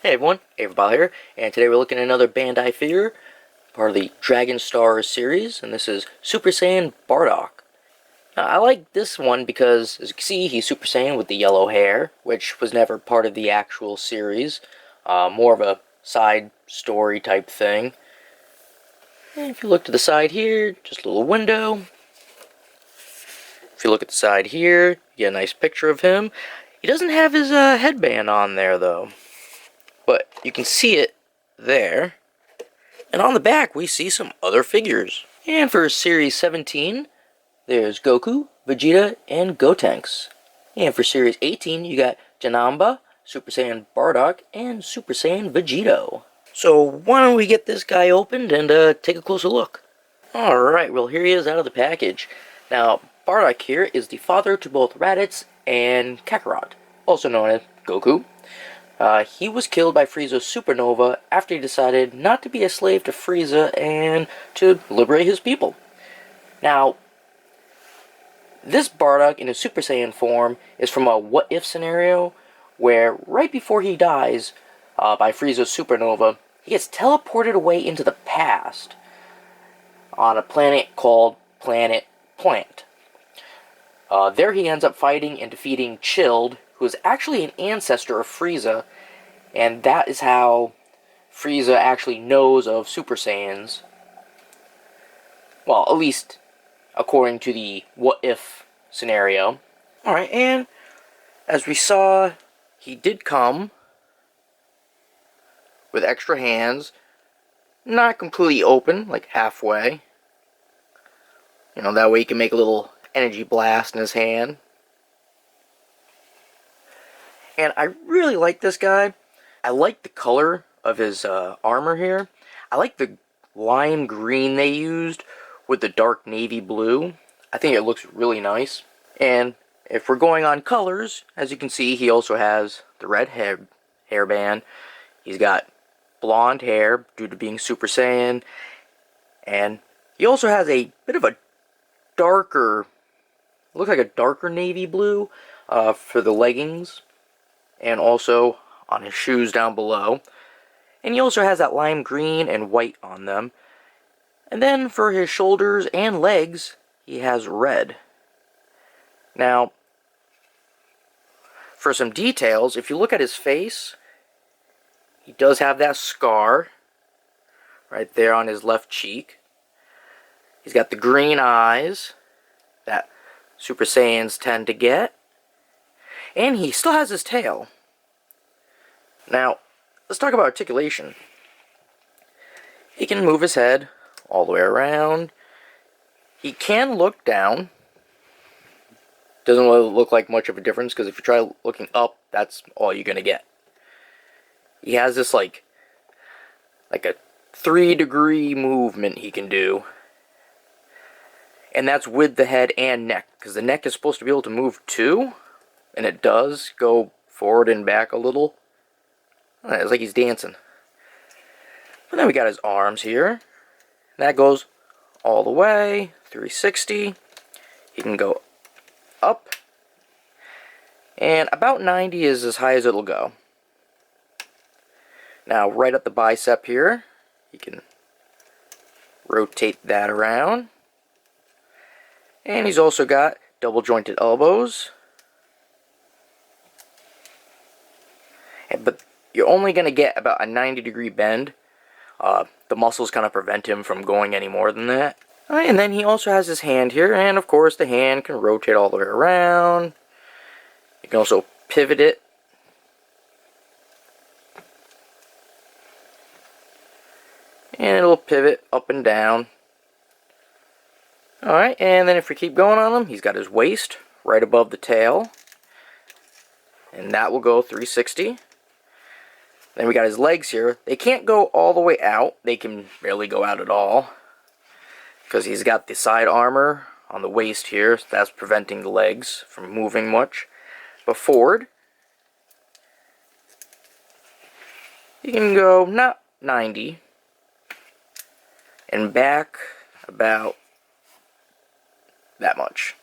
Hey everyone, Averball here, and today we're looking at another Bandai figure, part of the Dragon Star series, and this is Super Saiyan Bardock. Now, I like this one because, as you can see, he's Super Saiyan with the yellow hair, which was never part of the actual series, more of a side story type thing. And if you look to the side here, just a little window. If you look at the side here, you get a nice picture of him. He doesn't have his headband on there, though. But you can see it there. And on the back, we see some other figures. And for Series 17, there's Goku, Vegeta, and Gotenks. And for Series 18, you got Janamba, Super Saiyan Bardock, and Super Saiyan Vegito. So why don't we get this guy opened and take a closer look. Alright, well here he is out of the package. Now, Bardock here is the father to both Raditz and Kakarot, also known as Goku. He was killed by Frieza's supernova after he decided not to be a slave to Frieza and to liberate his people. Now, this Bardock in his Super Saiyan form is from a what-if scenario where right before he dies by Frieza's supernova, he gets teleported away into the past on a planet called Planet Plant. There he ends up fighting and defeating Chilled, who is actually an ancestor of Frieza, and that is how Frieza actually knows of Super Saiyans. Well, at least according to the what-if scenario. Alright, and as we saw, he did come with extra hands, not completely open, like halfway. You know, that way he can make a little energy blast in his hand. And I really like this guy. I like the color of his armor here. I like the lime green they used with the dark navy blue. I think it looks really nice. And if we're going on colors, as you can see, he also has the red hairband. He's got blonde hair due to being Super Saiyan. And he also has a bit of a darker, looks like a darker navy blue for the leggings. And also on his shoes down below. And he also has that lime green and white on them. And then for his shoulders and legs, he has red. Now, for some details, if you look at his face, he does have that scar right there on his left cheek. He's got the green eyes that Super Saiyans tend to get. And he still has his tail. Now, let's talk about articulation. He can move his head all the way around. He can look down. Doesn't really look like much of a difference, because if you try looking up, that's all you're going to get. He has this like a 3-degree movement he can do. And that's with the head and neck, because the neck is supposed to be able to move too. And it does go forward and back a little. It's like he's dancing. But then we got his arms here. That goes all the way, 360. He can go up. And about 90 is as high as it'll go. Now, right at the bicep here, you can rotate that around. And he's also got double jointed elbows. But you're only going to get about a 90-degree bend. The muscles kind of prevent him from going any more than that. And then he also has his hand here, and of course the hand can rotate all the way around. You can also pivot it. And it'll pivot up and down. Alright, and then if we keep going on him, he's got his waist right above the tail. And that will go 360. Then we got his legs here. They can't go all the way out. They can barely go out at all, because he's got the side armor on the waist here. So that's preventing the legs from moving much. But forward, you can go not 90. And back about that much.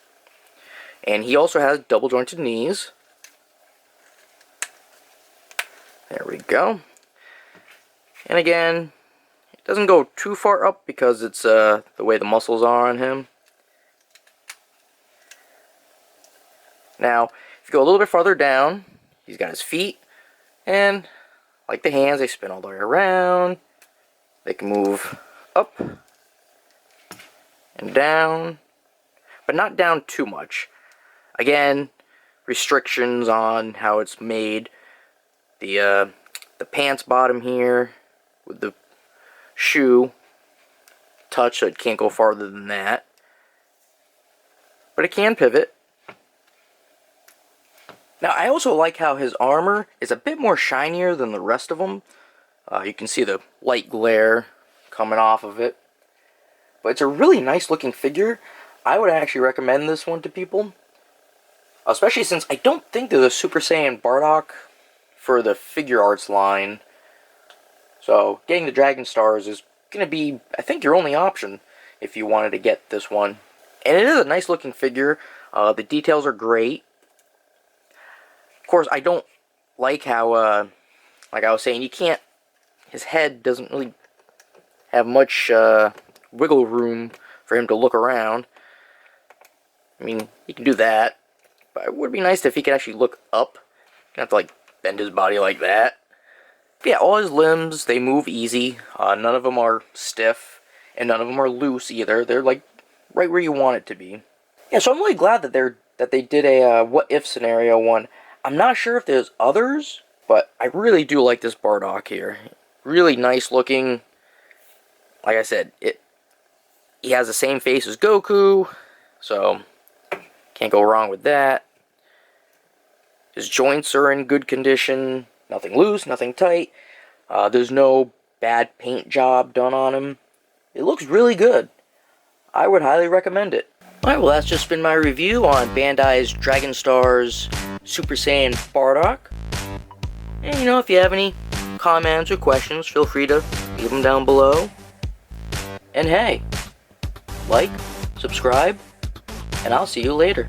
And he also has double jointed knees. There we go. And again, it doesn't go too far up because it's the way the muscles are on him. Now, if you go a little bit farther down, he's got his feet, and like the hands, they spin all the way around. They can move up and down, but not down too much. Again, restrictions on how it's made. The pants bottom here with the shoe touch, so it can't go farther than that. But it can pivot. Now, I also like how his armor is a bit more shinier than the rest of them. You can see the light glare coming off of it. But it's a really nice looking figure. I would actually recommend this one to people. Especially since I don't think there's a Super Saiyan Bardock for the figure arts line. So, getting the Dragon Stars is going to be, I think, your only option if you wanted to get this one. And it is a nice looking figure. The details are great. Of course, I don't like how, like I was saying, his head doesn't really have much wiggle room for him to look around. I mean, he can do that, but it would be nice if he could actually look up. You have to, like, bend his body like that. But yeah, all his limbs, they move easy. None of them are stiff, and none of them are loose either. They're, like, right where you want it to be. Yeah, so I'm really glad that they did a what-if scenario one. I'm not sure if there's others, but I really do like this Bardock here. Really nice looking. Like I said, he has the same face as Goku, so can't go wrong with that. His joints are in good condition. Nothing loose, nothing tight. There's no bad paint job done on him. It looks really good. I would highly recommend it. Alright, well that's just been my review on Bandai's Dragon Stars Super Saiyan Bardock. And you know, if you have any comments or questions, feel free to leave them down below. And hey, like, subscribe, and I'll see you later.